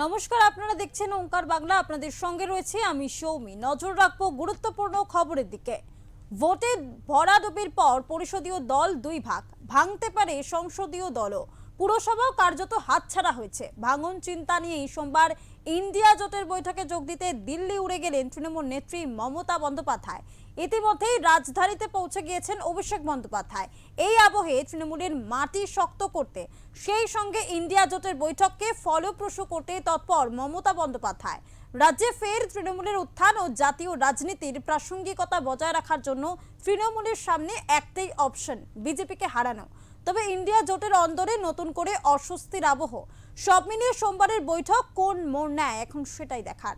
নমস্কার, আপনারা দেখছেন ওঙ্কার বাংলা। আপনাদের সঙ্গে রয়েছে আমি সৌমি। নজর রাখবো গুরুত্বপূর্ণ খবরের দিকে। ভোটে ভরাডুবির পর পরিষদীয় দল দুই ভাগ, ভাঙতে পারে সংসদীয় দলও। পুরসভাও কার্যত হাতছাড়া হয়েছে। ভাঙন চিন্তা নিয়ে সোমবার ইন্ডিয়া জোটের বৈঠকে যোগ দিতে দিল্লি উড়ে গেলেন তৃণমূল নেত্রী মমতা বন্দ্যোপাধ্যায়। ইতিমধ্যেই রাজধানীতে পৌঁছে গিয়েছেন অভিষেক বন্দ্যোপাধ্যায়। এই আবহে তৃণমূলের মাটি শক্ত করতে, সেই সঙ্গে ইন্ডিয়া জোটের বৈঠককে ফলপ্রসূ করতে তৎপর মমতা বন্দ্যোপাধ্যায়। রাজ্যে ফের তৃণমূলের উত্থান ও জাতীয় রাজনীতির প্রাসঙ্গিকতা বজায় রাখার জন্য তৃণমূলের সামনে একটাই অপশন, বিজেপিকে হারানো। তবে ইন্ডিয়া জোটের অন্দরে নতুন করে অস্বস্তির আবহ। সব মিলিয়ে সোমবারের বৈঠক কোন মোড় নেয় এখন সেটাই দেখার।